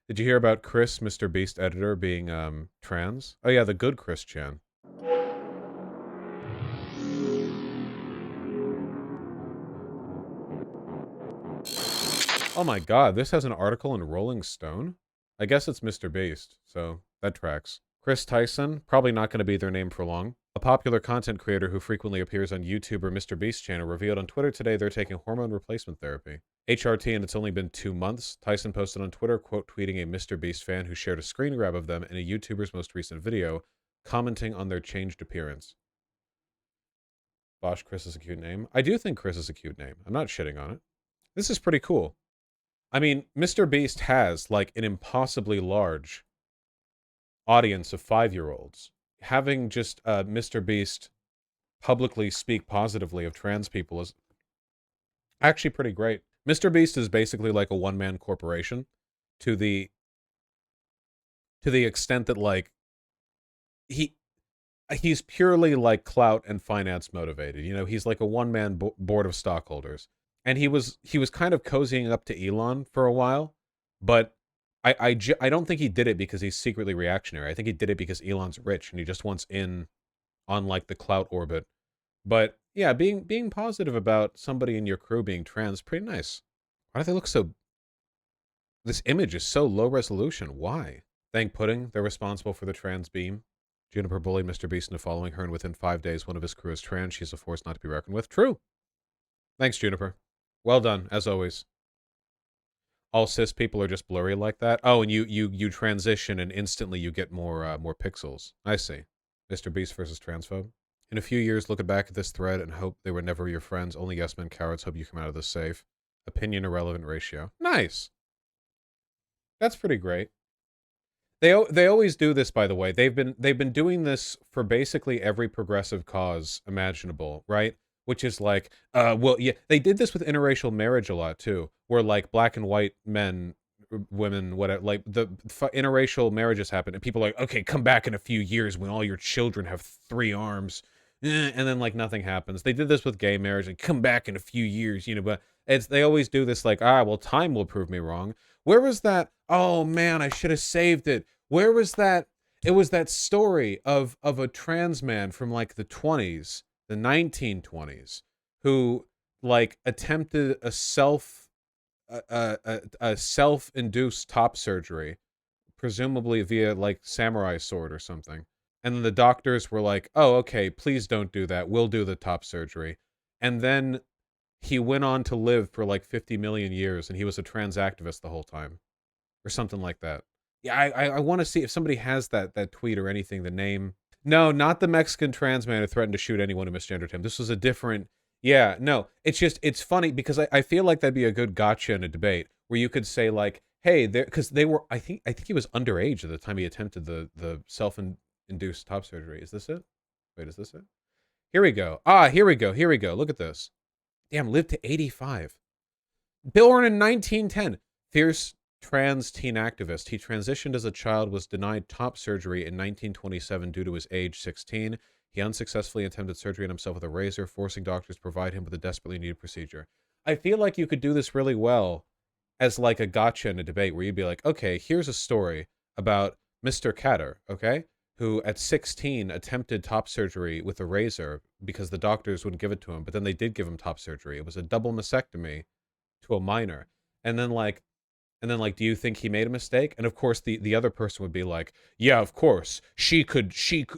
Did you hear about Chris, Mr. Beast editor, being trans? Oh yeah, the good Chris Chan. Oh my god, this has an article in Rolling Stone? I guess it's Mr. Beast, so that tracks. Chris Tyson, probably not going to be their name for long. A popular content creator who frequently appears on YouTube or Mr. Beast channel revealed on Twitter today they're taking hormone replacement therapy. HRT, and it's only been 2 months. Tyson posted on Twitter, quote, tweeting a Mr. Beast fan who shared a screen grab of them in a YouTuber's most recent video, commenting on their changed appearance. Vaush, Chris is a cute name. I do think Chris is a cute name. I'm not shitting on it. This is pretty cool. I mean, Mr. Beast has, like, an impossibly large audience of 5-year-olds. Having just Mr. Beast publicly speak positively of trans people is actually pretty great. Mr. Beast is basically like a one-man corporation to the extent that, like, he's purely, like, clout and finance motivated. You know, he's like a one-man board of stockholders. And he was kind of cozying up to Elon for a while, but I don't think he did it because he's secretly reactionary. I think he did it because Elon's rich and he just wants in on, like, the clout orbit. But yeah, being positive about somebody in your crew being trans, pretty nice. Why do they look so... This image is so low resolution. Why? Thank Pudding, they're responsible for the trans beam. Juniper bullied Mr. Beast into following her, and within 5 days, one of his crew is trans. She's a force not to be reckoned with. True. Thanks, Juniper. Well done, as always. All cis people are just blurry like that. Oh, and you transition and instantly you get more pixels. I see. Mr. Beast versus transphobe. In a few years, look back at this thread and hope they were never your friends. Only yes men cowards hope you come out of this safe. Opinion irrelevant ratio. Nice. That's pretty great. They always do this, by the way. They've been doing this for basically every progressive cause imaginable, right? Which is like, well, yeah, they did this with interracial marriage a lot too, where, like, black and white men, women, whatever, like the interracial marriages happen, and people are like, okay, come back in a few years when all your children have 3 arms, and then, like, nothing happens. They did this with gay marriage, and come back in a few years, you know, but they always do this like, well, time will prove me wrong. Where was that? Oh man, I should have saved it. Where was that? It was that story of a trans man from, like, the 20s, the 1920s, who, like, attempted a self-induced top surgery, presumably via, like, samurai sword or something. And then the doctors were like, oh, okay, please don't do that. We'll do the top surgery. And then he went on to live for, like, 50 million years, and he was a trans activist the whole time. Or something like that. Yeah, I want to see if somebody has that tweet or anything, the name. No, not the Mexican trans man who threatened to shoot anyone who misgendered him. This was a different... Yeah, no. It's just, it's funny because I feel like that'd be a good gotcha in a debate where you could say, like, hey, because they were... I think he was underage at the time he attempted the self-induced top surgery. Is this it? Wait, is this it? Here we go. Here we go. Here we go. Look at this. Damn, lived to 85. Born in 1910. Fierce trans teen activist. He transitioned as a child, was denied top surgery in 1927 due to his age, 16. He unsuccessfully attempted surgery on himself with a razor, forcing doctors to provide him with a desperately needed procedure. I feel like you could do this really well as, like, a gotcha in a debate where you'd be like, okay, here's a story about Mr. Catter, okay, who at 16 attempted top surgery with a razor because the doctors wouldn't give it to him, but then they did give him top surgery. It was a double mastectomy to a minor. And then, like, do you think he made a mistake? And of course, the other person would be like, yeah, of course. She could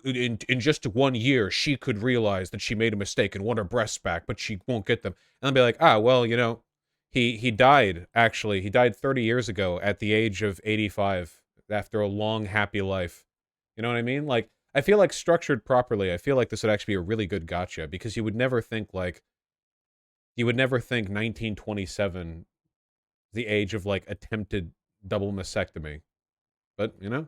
in just 1 year, she could realize that she made a mistake and want her breasts back, but she won't get them. And I'd be like, well, you know, he died, actually. He died 30 years ago at the age of 85 after a long, happy life. You know what I mean? Like, I feel like structured properly, I feel like this would actually be a really good gotcha, because you would never think, like, 1927 the age of, like, attempted double mastectomy. But, you know,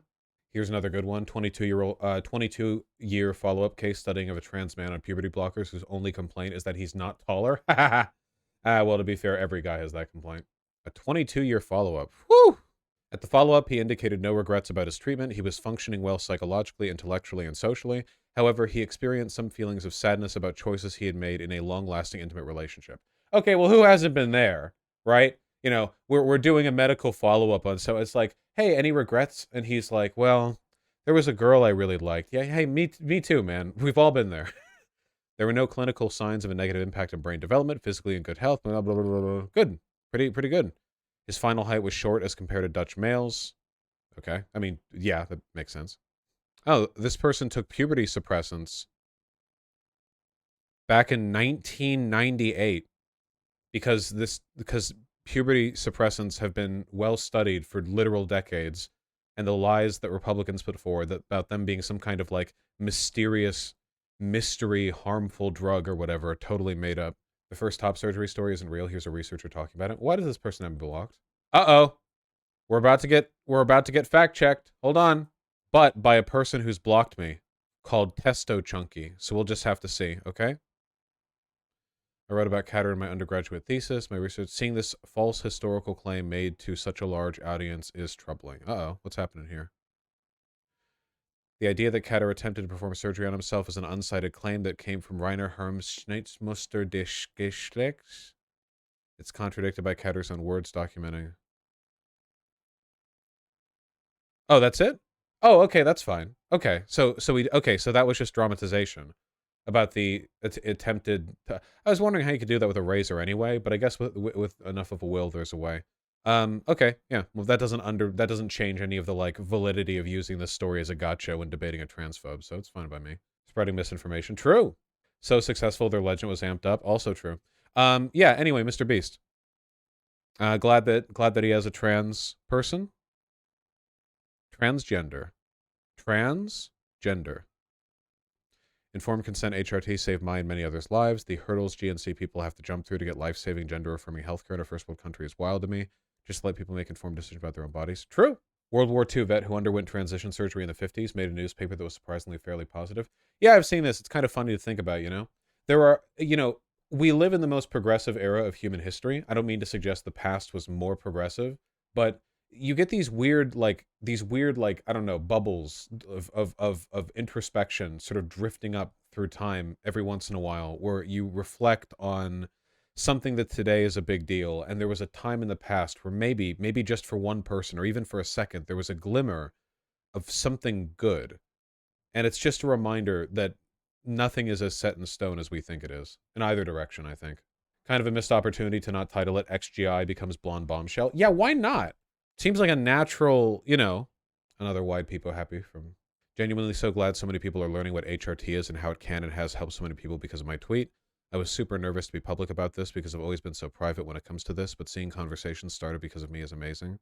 here's another good one. 22-year follow-up case studying of a trans man on puberty blockers whose only complaint is that he's not taller. Well, to be fair, every guy has that complaint. A 22-year follow-up. Whew! At the follow-up, he indicated no regrets about his treatment. He was functioning well psychologically, intellectually, and socially. However, he experienced some feelings of sadness about choices he had made in a long-lasting intimate relationship. Okay, well, who hasn't been there, right? You know, we're doing a medical follow-up on, so it's like, hey, any regrets? And he's like, well, there was a girl I really liked. Yeah, hey, me too, man. We've all been there. There were no clinical signs of a negative impact on brain development, physically in good health. Blah, blah, blah, blah, blah. Good. Pretty good. His final height was short as compared to Dutch males. Okay. I mean, yeah, that makes sense. Oh, this person took puberty suppressants back in 1998 because puberty suppressants have been well studied for literal decades, and the lies that Republicans put forward about them being some kind of like mysterious mystery harmful drug or whatever are totally made up. The first top surgery story isn't real. Here's a researcher talking about it. Why does this person have blocked? Uh-oh. We're about to get fact checked. Hold on. But by a person who's blocked me called Testo Chunky. So we'll just have to see, okay? I wrote about Catter in my undergraduate thesis. My research, seeing this false historical claim made to such a large audience is troubling. Uh-oh, what's happening here? The idea that Catter attempted to perform surgery on himself is an unsighted claim that came from Rainer Herms Schneitsmuster des Geschlechts. It's contradicted by Catter's own words documenting. Oh, that's it? Oh, okay, that's fine. Okay, so that was just dramatization about the attempted. I was wondering how you could do that with a razor anyway, but I guess with enough of a will, there's a way. Okay, yeah. Well, that doesn't change any of the like validity of using this story as a gotcha when debating a transphobe, so it's fine by me. Spreading misinformation, true. So successful, their legend was amped up, also true. Yeah. Anyway, Mr. Beast. Glad that he has a trans person. Transgender. Transgender. Informed consent HRT saved my and many others' lives. The hurdles GNC people have to jump through to get life-saving, gender-affirming healthcare in a first world country is wild to me. Just let people make informed decisions about their own bodies. True. World War II vet who underwent transition surgery in the 50s made a newspaper that was surprisingly fairly positive. Yeah, I've seen this. It's kind of funny to think about, you know? There are, we live in the most progressive era of human history. I don't mean to suggest the past was more progressive, but you get these weird like I don't know, bubbles of introspection sort of drifting up through time every once in a while where you reflect on something that today is a big deal, and there was a time in the past where maybe just for one person or even for a second there was a glimmer of something good. And it's just a reminder that nothing is as set in stone as we think it is in either direction. I think kind of a missed opportunity to not title it XGI becomes blonde bombshell. Yeah, why not? Seems like a natural, another wide people happy from. Genuinely so glad so many people are learning what HRT is and how it can and has helped so many people because of my tweet. I was super nervous to be public about this because I've always been so private when it comes to this, but seeing conversations started because of me is amazing.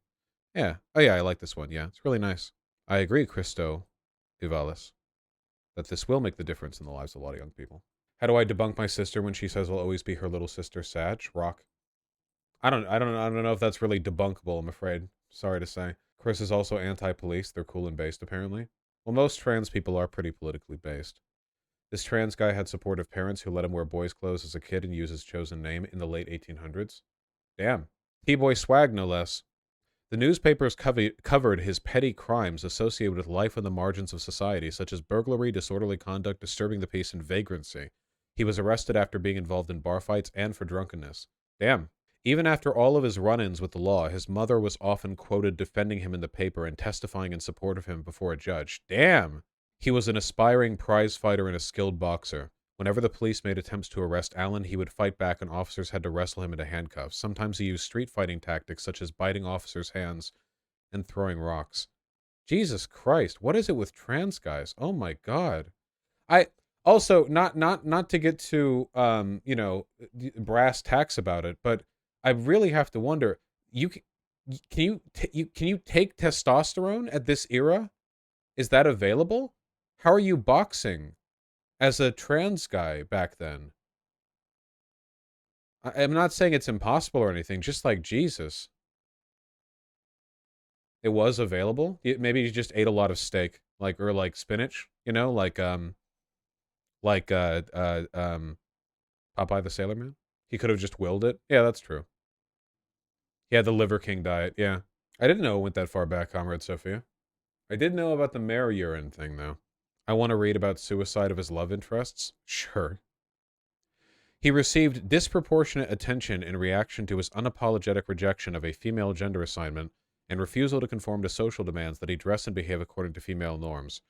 Yeah. Oh yeah, I like this one. Yeah, it's really nice. I agree, Christo Ivalis, that this will make the difference in the lives of a lot of young people. How do I debunk my sister when she says I'll always be her little sister, Sag? Rock. I don't know if that's really debunkable, I'm afraid. Sorry to say. Chris is also anti-police. They're cool and based, apparently. Well, most trans people are pretty politically based. This trans guy had supportive parents who let him wear boys' clothes as a kid and use his chosen name in the late 1800s. Damn. T-boy swag, no less. The newspapers covered his petty crimes associated with life on the margins of society, such as burglary, disorderly conduct, disturbing the peace, and vagrancy. He was arrested after being involved in bar fights and for drunkenness. Damn. Even after all of his run-ins with the law, his mother was often quoted defending him in the paper and testifying in support of him before a judge. Damn! He was an aspiring prize fighter and a skilled boxer. Whenever the police made attempts to arrest Allen, he would fight back and officers had to wrestle him into handcuffs. Sometimes he used street fighting tactics such as biting officers' hands and throwing rocks. Jesus Christ, what is it with trans guys? Oh my God. I also not to get too brass tacks about it, but I really have to wonder, can you take testosterone at this era? Is that available? How are you boxing as a trans guy back then? I'm not saying it's impossible or anything, just like Jesus. It was available. Maybe you just ate a lot of steak, or spinach, like Popeye the Sailor Man. He could have just willed it. Yeah, that's true. He had the Liver King diet, yeah. I didn't know it went that far back, Comrade Sophia. I did know about the mare urine thing, though. I want to read about suicide of his love interests? Sure. He received disproportionate attention in reaction to his unapologetic rejection of a female gender assignment and refusal to conform to social demands that he dress and behave according to female norms.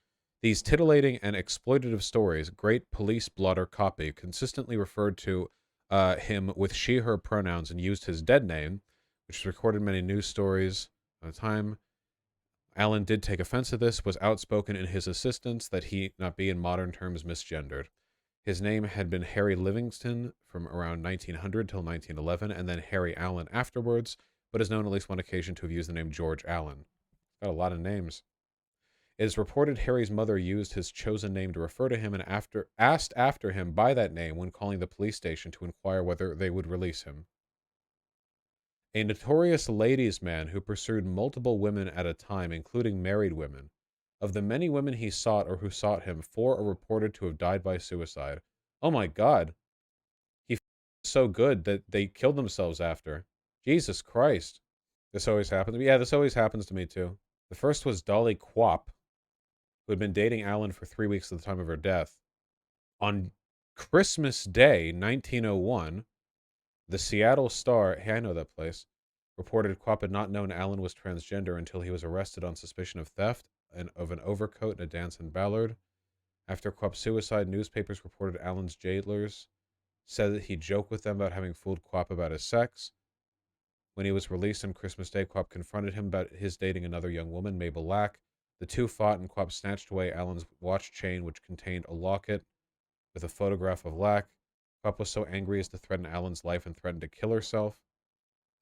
These titillating and exploitative stories, great police blotter copy, consistently referred to him with she/her pronouns and used his dead name, which recorded many news stories at the time. Allen did take offense to this, was outspoken in his insistence that he not be in modern terms misgendered. His name had been Harry Livingston from around 1900 till 1911, and then Harry Allen afterwards, but is known on at least one occasion to have used the name George Allen. Got a lot of names. It is reported Harry's mother used his chosen name to refer to him and asked after him by that name when calling the police station to inquire whether they would release him. A notorious ladies' man who pursued multiple women at a time, including married women. Of the many women he sought or who sought him, 4 are reported to have died by suicide. Oh my God. He so good that they killed themselves after. Jesus Christ. This always happens to me. Yeah, this always happens to me too. The first was Dolly Quapp, who had been dating Allen for 3 weeks at the time of her death. On Christmas Day, 1901, the Seattle Star, hey, I know that place, reported Quapp had not known Allen was transgender until he was arrested on suspicion of theft of an overcoat and a dance in Ballard. After Quapp's suicide, newspapers reported Allen's jailers said that he joked with them about having fooled Quapp about his sex. When he was released on Christmas Day, Quapp confronted him about his dating another young woman, Mabel Lack. The two fought, and Quapp snatched away Allen's watch chain, which contained a locket with a photograph of Lack. Quapp was so angry as to threaten Allen's life and threatened to kill herself.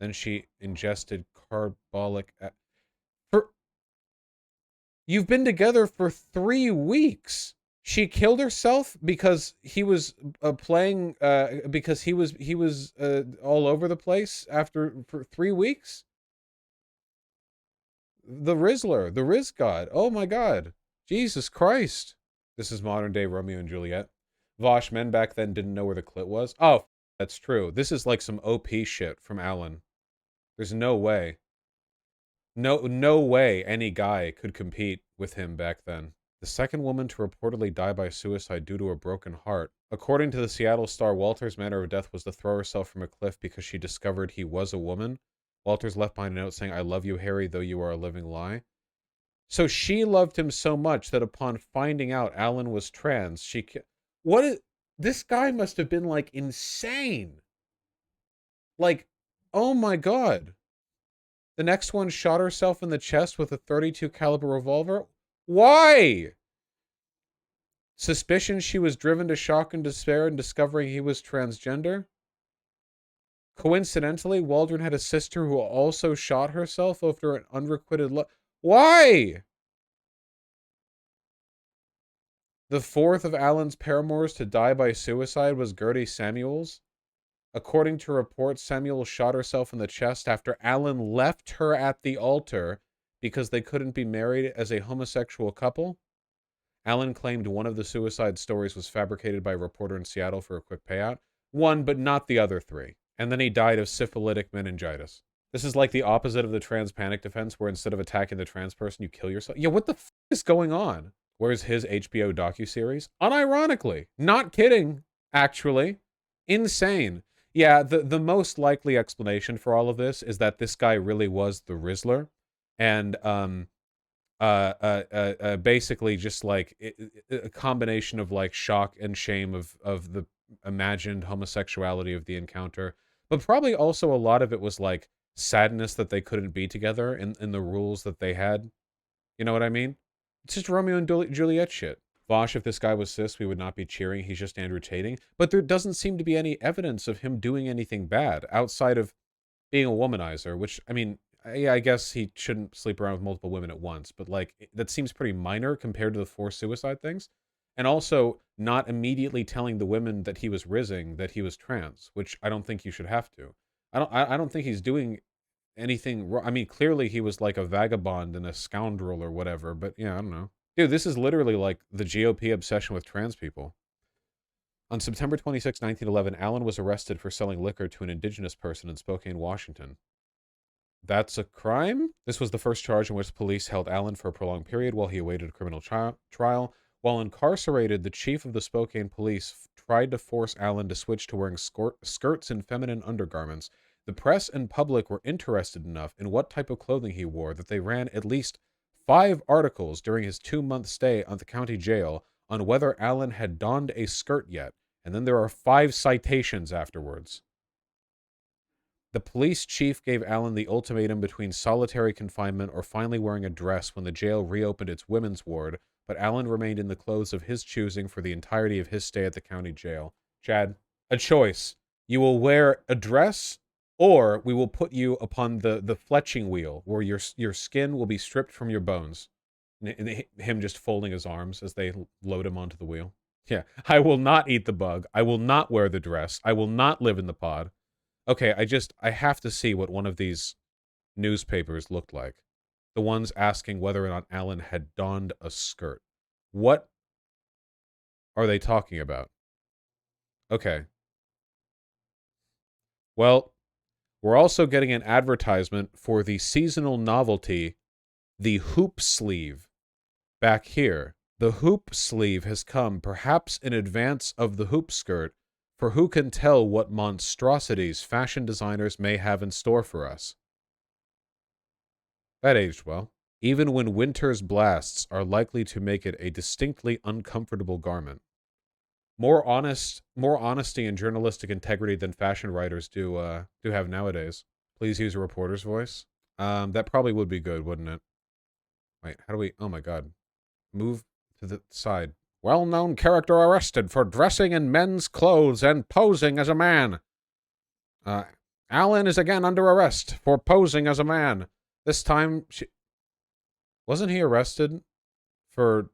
Then she ingested carbolic... You've been together for 3 weeks. She killed herself because he was playing... because he was all over the place for 3 weeks? The Rizzler. The Riz God. Oh my God. Jesus Christ. This is modern day Romeo and Juliet. Vaush, men back then didn't know where the clit was. Oh, that's true. This is like some OP shit from Allen. There's no way. No way any guy could compete with him back then. The second woman to reportedly die by suicide due to a broken heart. According to the Seattle Star, Walter's manner of death was to throw herself from a cliff because she discovered he was a woman. Walters left behind a note saying, "I love you, Harry, though you are a living lie." So she loved him so much that upon finding out Allen was trans, this guy must have been like insane. Like, oh my God. The next one shot herself in the chest with a .32 caliber revolver. Why? Suspicion she was driven to shock and despair in discovering he was transgender. Coincidentally, Waldron had a sister who also shot herself after an unrequited love. Why? The fourth of Allen's paramours to die by suicide was Gertie Samuels. According to reports, Samuels shot herself in the chest after Allen left her at the altar because they couldn't be married as a homosexual couple. Allen claimed one of the suicide stories was fabricated by a reporter in Seattle for a quick payout. One, but not the other 3. And then he died of syphilitic meningitis. This is like the opposite of the trans panic defense, where instead of attacking the trans person, you kill yourself. Yeah, what the f is going on? Where's his HBO docuseries? Unironically. Not kidding, actually. Insane. Yeah, the most likely explanation for all of this is that this guy really was the Rizzler. And basically just like a combination of like shock and shame of the imagined homosexuality of the encounter. But probably also a lot of it was like sadness that they couldn't be together in the rules that they had. You know what I mean? It's just Romeo and Juliet shit. Vaush, if this guy was cis, we would not be cheering. He's just Andrew Tating. But there doesn't seem to be any evidence of him doing anything bad outside of being a womanizer, which, I mean, yeah, I guess he shouldn't sleep around with multiple women at once, but like, that seems pretty minor compared to the 4 suicide things. And also not immediately telling the women that he was rizzing that he was trans, which I don't think you should have to. I don't think he's doing anything wrong. I mean, clearly he was like a vagabond and a scoundrel or whatever, but yeah, I don't know. Dude, this is literally like the GOP obsession with trans people. On September 26, 1911, Allen was arrested for selling liquor to an indigenous person in Spokane, Washington. That's a crime? This was the first charge in which police held Allen for a prolonged period while he awaited a criminal trial. While incarcerated, the chief of the Spokane police tried to force Allen to switch to wearing skirts and feminine undergarments. The press and public were interested enough in what type of clothing he wore that they ran at least 5 articles during his 2-month stay at the county jail on whether Allen had donned a skirt yet, and then there are 5 citations afterwards. The police chief gave Allen the ultimatum between solitary confinement or finally wearing a dress when the jail reopened its women's ward, but Allen remained in the clothes of his choosing for the entirety of his stay at the county jail. Chad, a choice. You will wear a dress, or we will put you upon the fletching wheel, where your skin will be stripped from your bones. And him just folding his arms as they load him onto the wheel. Yeah, I will not eat the bug. I will not wear the dress. I will not live in the pod. Okay, I have to see what one of these newspapers looked like. The ones asking whether or not Allen had donned a skirt. What are they talking about? Okay. Well, we're also getting an advertisement for the seasonal novelty, the hoop sleeve, back here. The hoop sleeve has come, perhaps in advance of the hoop skirt, for who can tell what monstrosities fashion designers may have in store for us. That aged well. Even when winter's blasts are likely to make it a distinctly uncomfortable garment. More honesty and journalistic integrity than fashion writers do have nowadays. Please use a reporter's voice. That probably would be good, wouldn't it? Wait, how do we... Oh my god. Move to the side. Well-known character arrested for dressing in men's clothes and posing as a man. Allen is again under arrest for posing as a man. This time, wasn't he arrested for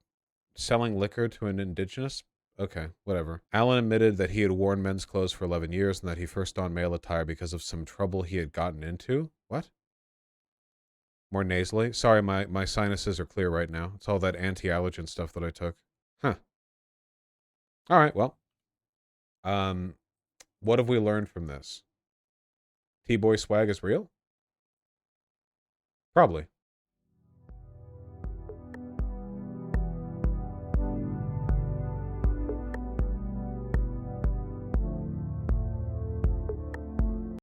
selling liquor to an indigenous? Okay, whatever. Allen admitted that he had worn men's clothes for 11 years and that he first donned male attire because of some trouble he had gotten into. What? More nasally? Sorry, my sinuses are clear right now. It's all that anti-allergen stuff that I took. Huh. All right, well. What have we learned from this? T-Boy swag is real? Probably.